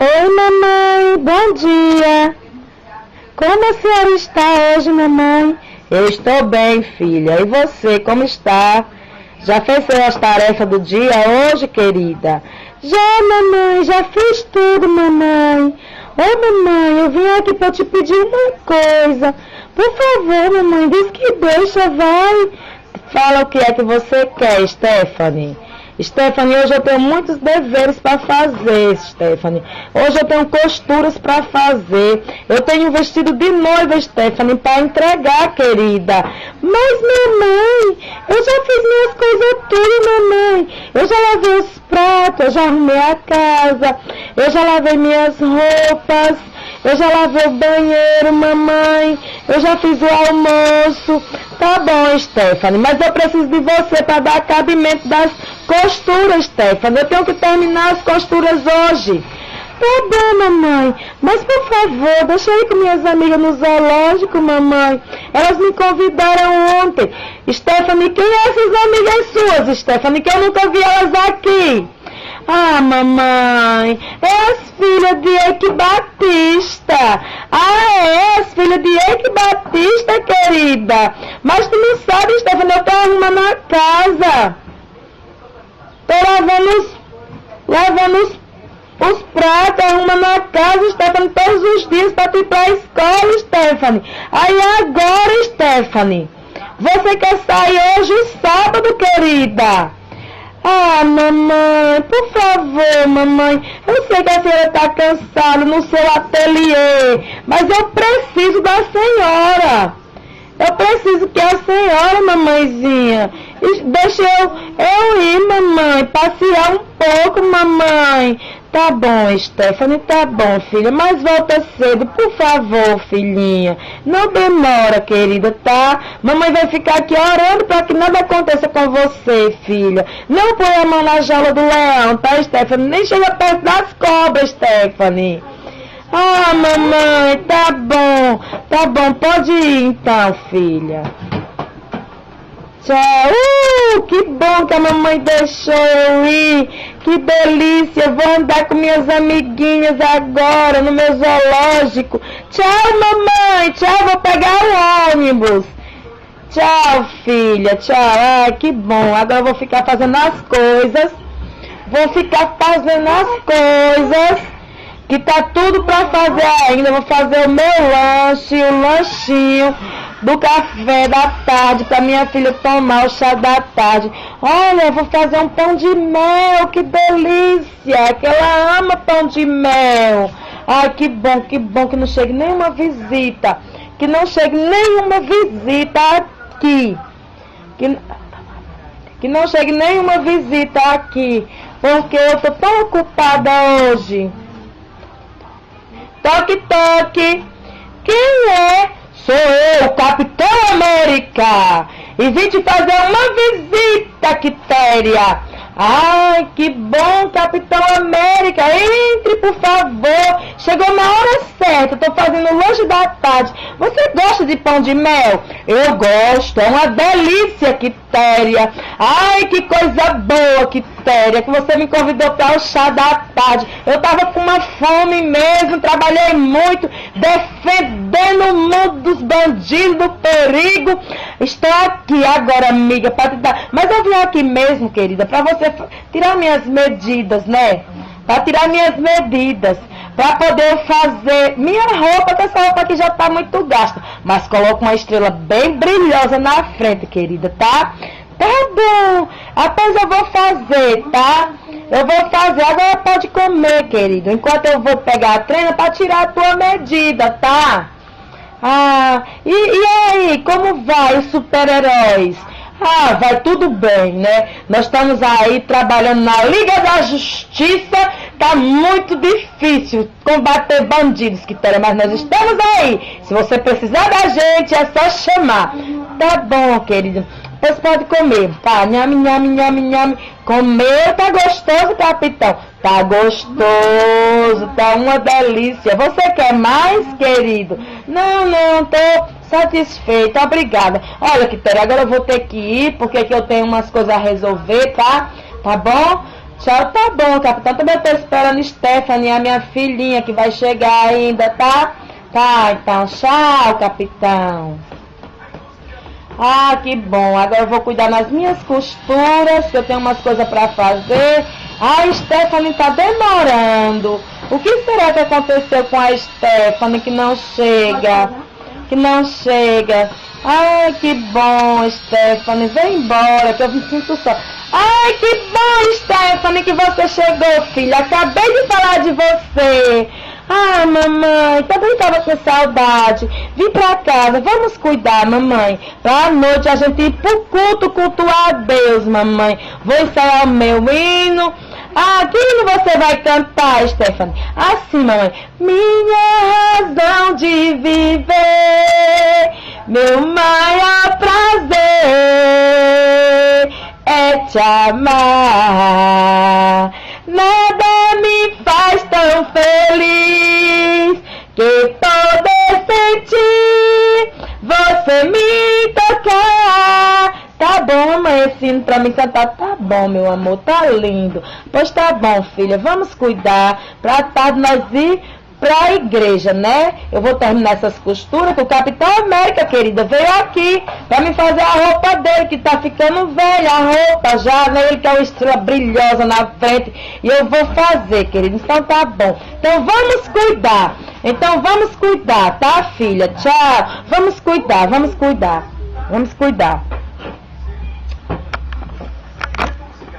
Oi, mamãe, bom dia. Como a senhora está hoje, mamãe? Eu estou bem, filha. E você, como está? Já fez as tarefas do dia hoje, querida? Já, mamãe, já fiz tudo, mamãe. Oi, mamãe, eu vim aqui para te pedir uma coisa. Por favor, mamãe, diz que deixa, vai. Fala o que é que você quer, Stephanie. Stephanie, hoje eu tenho muitos deveres para fazer, Stephanie. Hoje eu tenho costuras para fazer. Eu tenho um vestido de noiva, Stephanie, para entregar, querida. Mas, mamãe, eu já fiz minhas coisas tudo, mamãe. Eu já lavei os pratos, eu já arrumei a casa, eu já lavei minhas roupas, eu já lavei o banheiro, mamãe. Eu já fiz o almoço. Tá bom, Stephanie, mas eu preciso de você para dar cabimento das costuras, Stephanie. Eu tenho que terminar as costuras hoje. Tá bom, mamãe, mas por favor, deixa eu ir com minhas amigas no zoológico, mamãe. Elas me convidaram ontem. Stephanie, quem é essas amigas suas, Stephanie, que eu nunca vi elas aqui? Ah, mamãe, é as filhas de Eike Batista. Ah, é as filhas de Eike Batista, querida. Mas tu não sabe, Stephanie, eu tô arrumando a casa. Tô lavando os pratos, arrumando a casa, Stephanie, todos os dias pra tu ir pra escola, Stephanie. Aí agora, Stephanie, você quer sair hoje sábado, querida? Ah, mamãe, por favor, mamãe. Eu sei que a senhora está cansada no seu ateliê, mas eu preciso da senhora. Eu preciso que a senhora, mamãezinha, deixe eu ir, mamãe, passear um pouco, mamãe. Tá bom, Stephanie, tá bom, filha, mas volta cedo, por favor, filhinha. Não demora, querida, tá? Mamãe vai ficar aqui orando para que nada aconteça com você, filha. Não põe a mão na jaula do leão, tá, Stephanie? Nem chega perto das cobras, Stephanie. Ah, mamãe, tá bom, pode ir então, filha. Tchau. Que bom que a mamãe deixou eu ir. Que delícia. Eu vou andar com minhas amiguinhas agora no meu zoológico. Tchau, mamãe. Tchau, vou pegar o ônibus. Tchau, filha. Tchau. Ai, que bom. Agora eu vou ficar fazendo as coisas. Que tá tudo pra fazer ainda. Eu vou fazer o meu lanche, o lanchinho do café da tarde para minha filha tomar o chá da tarde. Olha, eu vou fazer um pão de mel, que delícia, que ela ama pão de mel. Ai, que bom que não chegue nenhuma visita, aqui. Que não chegue nenhuma visita aqui, porque eu tô tão ocupada hoje. Toque, toque. Quem é? Sou eu, Capitão América, e vim te fazer uma visita, Quitéria. Ai, que bom, Capitão América. Entre, por favor. Chegou na hora certa, tô fazendo o lanche da tarde. Você gosta de pão de mel? Eu gosto, é uma delícia, Quitéria. Ai, que coisa boa, Quitéria, que você me convidou para o chá da tarde. Eu tava com uma fome mesmo, trabalhei muito, defendendo o mundo dos bandidos, do perigo. Estou aqui agora, amiga, para te dar. Mas eu vim aqui mesmo, querida, para você tirar minhas medidas, né? Para tirar minhas medidas, para poder fazer minha roupa, que essa roupa aqui já tá muito gasta. Mas coloco uma estrela bem brilhosa na frente, querida, tá? Tá bom. Apenas eu vou fazer, tá? Eu vou fazer. Agora pode comer, querido. Enquanto eu vou pegar a treina para tirar a tua medida, tá? Ah, e aí, como vai os super-heróis? Ah, vai tudo bem, né? Nós estamos aí trabalhando na Liga da Justiça. Tá muito difícil combater bandidos, Quitéria, mas nós estamos aí. Se você precisar da gente, é só chamar. Tá bom, querido. Pois pode comer. Tá, nhame, nhame, nhame, nhame. Comeu, tá gostoso, capitão? Tá gostoso, tá uma delícia. Você quer mais, querido? Não, tô satisfeita, obrigada. Olha, Quitéria, agora eu vou ter que ir, porque aqui eu tenho umas coisas a resolver, tá? Tá bom? Tchau, tá bom, capitão. Também tô esperando Stephanie, a minha filhinha, que vai chegar ainda, tá? Tá, então, tchau, capitão. Ah, que bom. Agora eu vou cuidar das minhas costuras, que eu tenho umas coisas pra fazer. A Stephanie tá demorando. O que será que aconteceu com a Stephanie que não chega? Que não chega. Ai, que bom, Stephanie. Vem embora, que eu me sinto só. Ai, que bom, Stephanie, que você chegou, filha. Acabei de falar de você. Ai, mamãe, também tava com saudade. Vim pra casa, vamos cuidar, mamãe. Pra noite a gente ir pro culto, cultuar a Deus, mamãe. Vou ensaiar o meu hino. Ah, que hino você vai cantar, Stephanie? Assim, mamãe. Minha razão de viver, meu maior prazer é te amar. Nada me faz tão feliz que poder sentir você me tocar. Tá bom, mãe, esse hino pra mim cantar. Tá bom, meu amor, tá lindo. Pois tá bom, filha, vamos cuidar pra tarde nós ir pra igreja, né? Eu vou terminar essas costuras, que o Capitão América, querida, veio aqui pra me fazer a roupa dele, que tá ficando velha a roupa já, né? Ele quer uma estrela brilhosa na frente, e eu vou fazer, querida. Então tá bom. Então vamos cuidar. Então vamos cuidar, tá, filha? Tchau. Vamos cuidar, vamos cuidar. Vamos cuidar.